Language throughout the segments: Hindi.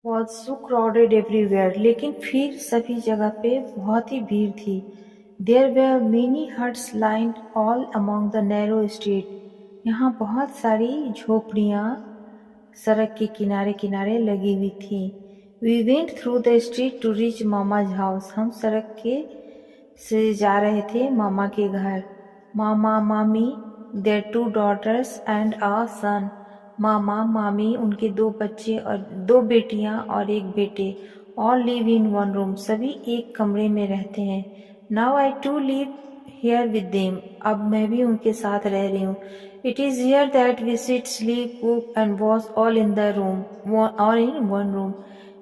was so crowded everywhere, लेकिन फिर सभी जगह पे बहुत ही भीड़ थी. There were many huts lined all along the narrow street. यहाँ बहुत सारी झोपड़ियाँ सड़क के किनारे किनारे लगी हुई थी. We went through the street to reach Mama's house. हम सड़क के से जा रहे थे मामा के घर. मामा, मामी, their 2 daughters and a son. मामा, मामी, उनके 2 बच्चे और 2 बेटियां और 1 बेटे. All live in one room. सभी एक कमरे में रहते हैं. Now I too live here with them. अब मैं भी उनके साथ रह रही हूँ. It is here that we sit, sleep, cook and wash all in the room, all in one room.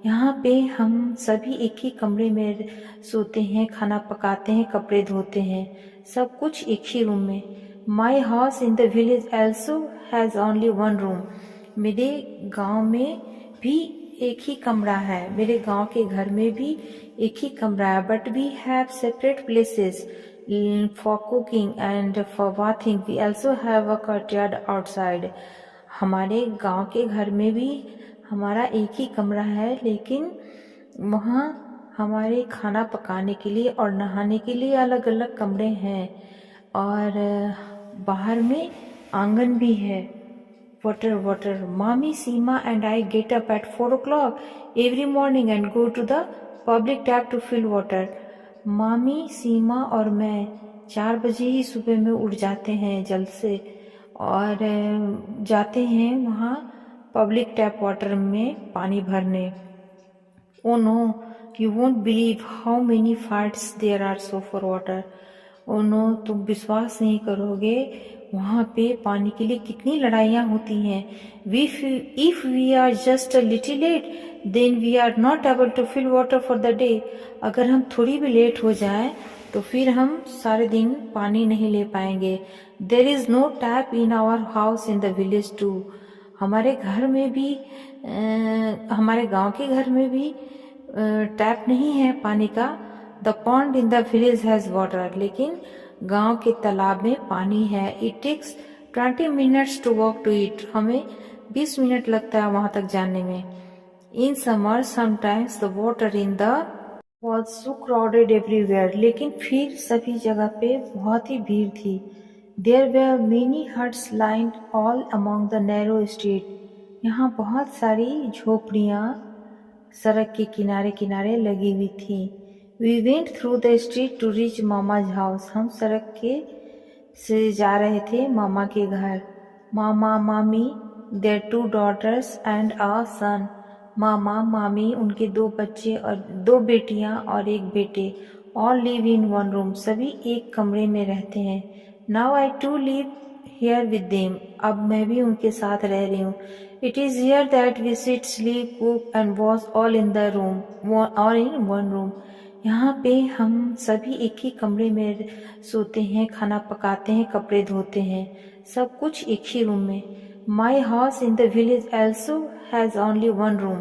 यहाँ पे हम सभी एक ही कमरे में सोते हैं, खाना पकाते हैं, कपड़े धोते हैं, सब कुछ एक ही रूम में. My house in the village also has only one room. मेरे गांव में भी एक ही कमरा है. मेरे गांव के घर में भी एक ही कमरा है. But we have separate places for cooking and for bathing. We also have a courtyard outside. हमारे गांव के घर में भी हमारा एक ही कमरा है, लेकिन वहाँ हमारे खाना पकाने के लिए और नहाने के लिए अलग अलग कमरे हैं. और बाहर में आंगन भी है. Water. Mommy, Seema and I get up at 4 o'clock every morning and go to the public tap to fill water. मामी, सीमा और मैं 4 बजे ही सुबह में उठ जाते हैं जल्द से और जाते हैं वहाँ पब्लिक टैप वाटर में पानी भरने. Oh no, you won't believe how many fights there are so for water. Oh no, तुम विश्वास नहीं करोगे वहाँ पे पानी के लिए कितनी लड़ाइयाँ होती हैं. If we are just a little late, then we are not able to fill water for the day. अगर हम थोड़ी भी लेट हो जाए तो फिर हम सारे दिन पानी नहीं ले पाएंगे. There is no tap in our house in the village too. हमारे घर में भी हमारे गांव के घर में भी टैप नहीं है पानी का. The pond in the village has water. लेकिन गांव के तालाब में पानी है. It takes 20 minutes to walk to it. हमें 20 मिनट लगता है वहां तक जाने में. In summer, sometimes the water in the was so crowded everywhere. लेकिन फिर सभी जगह पे बहुत ही भीड़ थी. There were many huts lined all along the narrow street. यहाँ बहुत सारी झोपड़ियाँ सड़क के किनारे किनारे लगी हुई थी. We went through the street to reach Mama's house. हम सड़क के से जा रहे थे मामा के घर. मामा, मामी, their 2 daughters and a son. मामा, मामी, उनके 2 बच्चे और 2 बेटियां और 1 बेटे. All live in one room. सभी एक कमरे में रहते हैं. Now I too live here with them. अब मैं भी उनके साथ रह रही हूँ. It is here that we sit, sleep, cook and wash all in the room, all in one room. यहाँ पे हम सभी एक ही कमरे में सोते हैं, खाना पकाते हैं, कपड़े धोते हैं, सब कुछ एक ही रूम में. My house in the village also has only one room.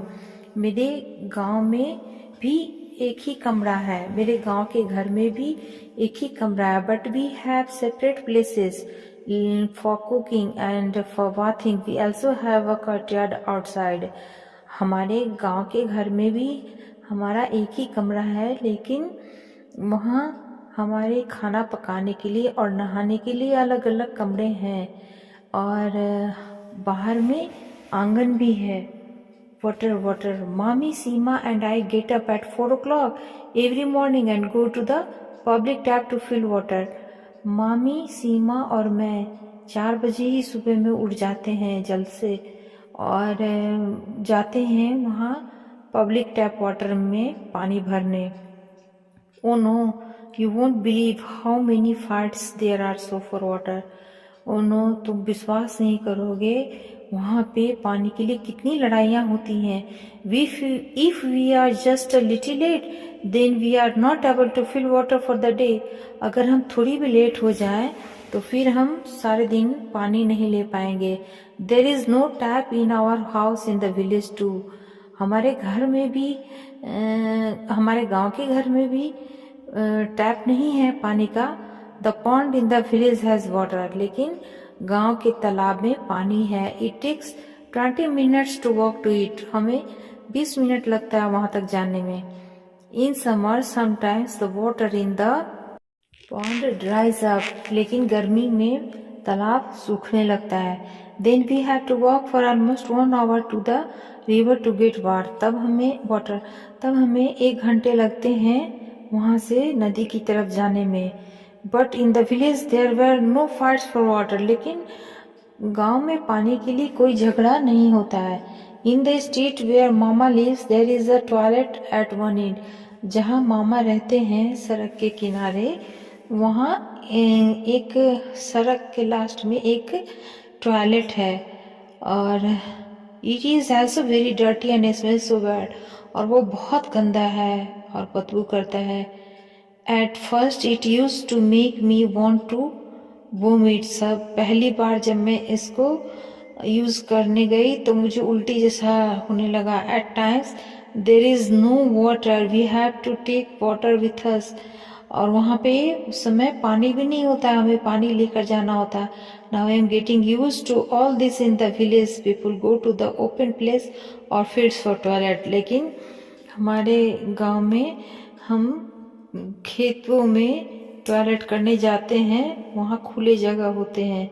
मेरे गांव में भी एक ही कमरा है. मेरे गांव के घर में भी एक ही कमरा है. But we have separate places for cooking and for bathing. We also have a courtyard outside. हमारे गांव के घर में भी हमारा एक ही कमरा है, लेकिन वहाँ हमारे खाना पकाने के लिए और नहाने के लिए अलग अलग कमरे हैं. और बाहर में आंगन भी है. Water. Mommy, Seema and I get up at 4 o'clock every morning and go to the public tap to fill water. मामी, सीमा और मैं 4 बजे ही सुबह में उठ जाते हैं जल्द से और जाते हैं वहाँ पब्लिक टैप वाटर में पानी भरने. Oh no, you won't believe how many fights there are so for water. Oh no, तुम विश्वास नहीं करोगे वहाँ पे पानी के लिए कितनी लड़ाइयाँ होती हैं. If we are just a little late, then we are not able to fill water for the day. अगर हम थोड़ी भी लेट हो जाए तो फिर हम सारे दिन पानी नहीं ले पाएंगे. There is no tap in our house in the village too. हमारे घर में भी हमारे गांव के घर में भी टैप नहीं है पानी का. The pond in the village has water. लेकिन गांव के तालाब में पानी है. It takes 20 minutes to walk to it. हमें 20 मिनट लगता है वहां तक जाने में। In summer sometimes the water in the pond dries up, लेकिन गर्मी में तालाब सूखने लगता है। Then we have to walk for almost 1 hour to the river to get water. तब हमें 1 घंटे लगते हैं वहां से नदी की तरफ जाने में। But in the village there were no fights for water, लेकिन गांव में पानी के लिए कोई झगड़ा नहीं होता है। इन द स्ट्रीट वेयर मामा lives there is a toilet at one end, जहाँ मामा रहते हैं सड़क के किनारे, वहाँ एक सड़क के लास्ट में एक टॉयलेट है। और it is also very dirty and smells so bad, और वो बहुत गंदा है और बदबू करता है। At first it use to make me want to vomit. सब पहली बार जब मैं इसको यूज करने गई तो मुझे उल्टी जैसा होने लगा। At times there is no water, we have to take water with us, और वहाँ पे उस समय पानी भी नहीं होता, हमें पानी लेकर जाना होता। Now I am getting use to all this in the village, people go to the open place और फील्ड्स फॉर टॉयलेट, लेकिन हमारे गांव में हम खेतों में टॉयलेट करने जाते हैं, वहाँ खुले जगह होते हैं।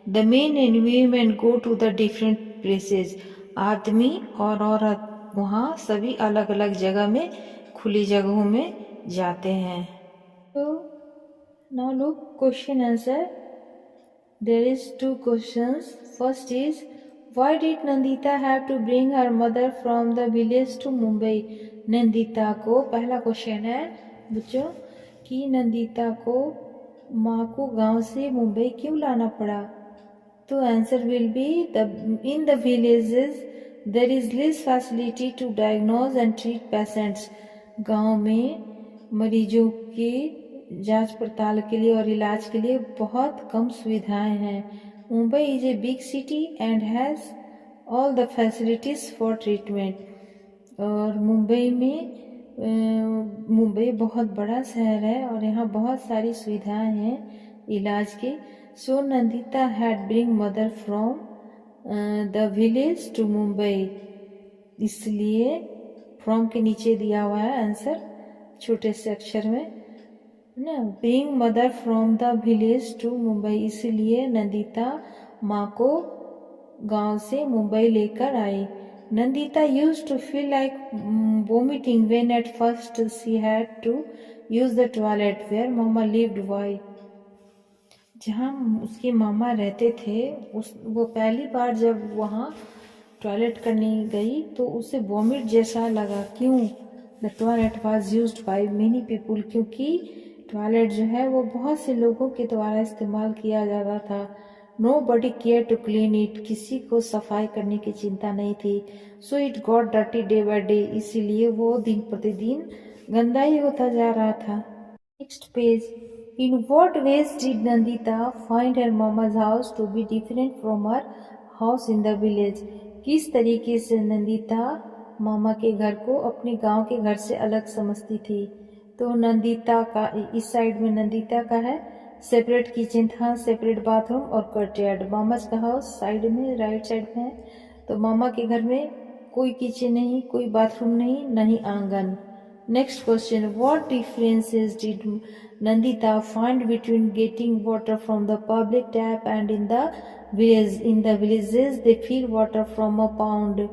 The men and women go to the different places, आदमी और औरत वहाँ सभी अलग अलग जगह में खुली जगहों में जाते हैं। तो now look question answer. There is 2 questions. First is, why did Nandita have to bring her mother from the village to Mumbai? Nandita को, पहला क्वेश्चन है बच्चों कि नंदिता को माँ को गांव से मुंबई क्यों लाना पड़ा। तो answer will be in the villages there is less facility to diagnose and treat patients. गांव में मरीजों की जांच पड़ताल के लिए और इलाज के लिए बहुत कम सुविधाएं हैं। Mumbai is a big city and has all the facilities for treatment. और मुंबई बहुत बड़ा शहर है और यहाँ बहुत सारी सुविधाएं हैं इलाज के। So Nandita had bring mother from the village to Mumbai, इसलिए फ्रॉम के नीचे दिया हुआ है आंसर छोटे से अक्षर में ना, bring mother from the village to Mumbai, इसलिए नंदिता माँ को गांव से मुंबई लेकर आई। Nandita used to feel like vomiting when at first she had to use the toilet where मामा लिव्ड। वाई, जहाँ उसके मामा रहते थे वो पहली बार जब वहाँ टॉयलेट करने गई तो उसे वॉमिट जैसा लगा। क्यों? The toilet was used by many people, क्योंकि टॉयलेट जो है वो बहुत से लोगों के द्वारा इस्तेमाल किया जाता था। Nobody care to clean it, किसी को सफाई करने की चिंता नहीं थी। So it got dirty day by day, इसीलिए वो दिन प्रतिदिन गंदा ही होता जा रहा था। Next page. In what ways did Nandita find her mama's house to be different from her house in the village. किस तरीके से नंदिता मामा के घर को अपने गांव के घर से अलग समझती थी। तो नंदिता का इस साइड में नंदिता का है सेपरेट किचन था, सेपरेट बाथरूम और कॉर्टयार्ड। मामाज का हाउस साइड में राइट साइड में है, तो मामा के घर में कोई किचन नहीं, कोई बाथरूम नहीं, न ही आंगन। Next question, what differences did Nandita find between getting water from the public tap and in the village. In the villages they feel water from a pond,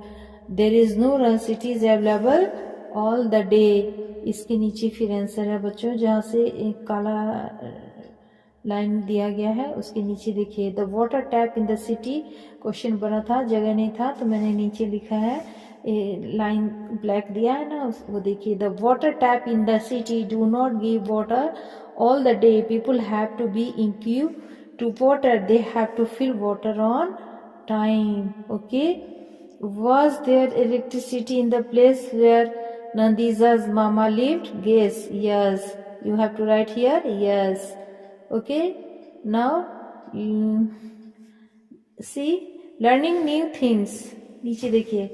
there is no rush, it is available all the day. इसके नीचे फिर आंसर है बच्चों, जहाँ से एक काला लाइन दिया गया है उसके नीचे देखिए, the water tap in the city. Question बना था, जगह नहीं था तो मैंने नीचे लिखा है, लाइन ब्लैक दिया है ना, वो देखिए, the water tap in the city do not give water all the day, people have to be in queue to water, they have to fill water on time. Okay, was there electricity in the place where Nandiza's mama lived? Guess. Yes, you have to write here. Yes. Okay, now see, learning new things. नीचे देखिए,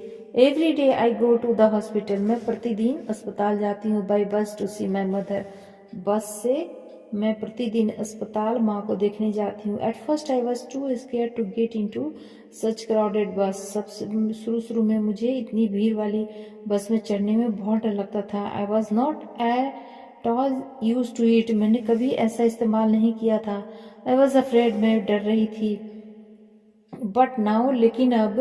every day I go to the hospital. मैं प्रतिदिन अस्पताल जाती हूँ by bus to see my mother. बस से मैं प्रतिदिन अस्पताल माँ को देखने जाती हूँ। At first I was too scared to get into such crowded बस। सबसे शुरू में मुझे इतनी भीड़ वाली बस में चढ़ने में बहुत डर लगता था। I was not at all use to it. मैंने कभी ऐसा इस्तेमाल नहीं किया था। आई वॉज अफ्रेड, मैं डर रही थी। बट नाउ, लेकिन अब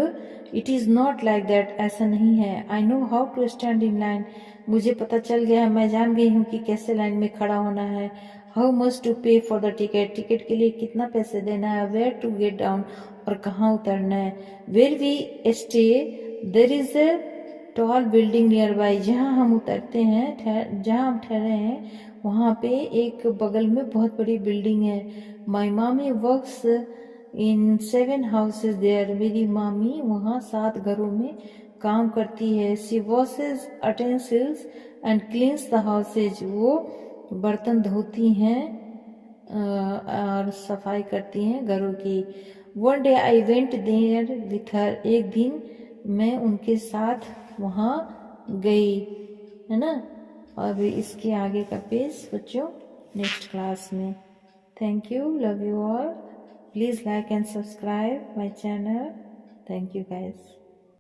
it is not like that, ऐसा नहीं है। I know how to stand in line. मुझे पता चल गया है, मैं जान गई हूँ कि कैसे लाइन में खड़ा होना है। हाउ मच टू पे फॉर द टिकट। टिकट के लिए कितना पैसे देना है। वेयर टू गेट डाउन, और कहाँ उतरना है। Where we stay there is a tall building nearby. जहाँ हम उतरते हैं, जहाँ हम ठहरे हैं, वहाँ पे एक बगल में बहुत बड़ी बिल्डिंग है। माई मामी वर्क्स इन 7 हाउसेज देयर। मेरी मामी वहाँ 7 घरों में काम करती है। She washes utensils and cleans the houses. वो बर्तन धोती हैं और सफाई करती हैं घरों की। One day I went there with her. एक दिन मैं उनके साथ वहाँ गई, है ना। अब इसके आगे का पेज बच्चों नेक्स्ट क्लास में। Thank you. Love you all. Please like and subscribe my channel. Thank you guys.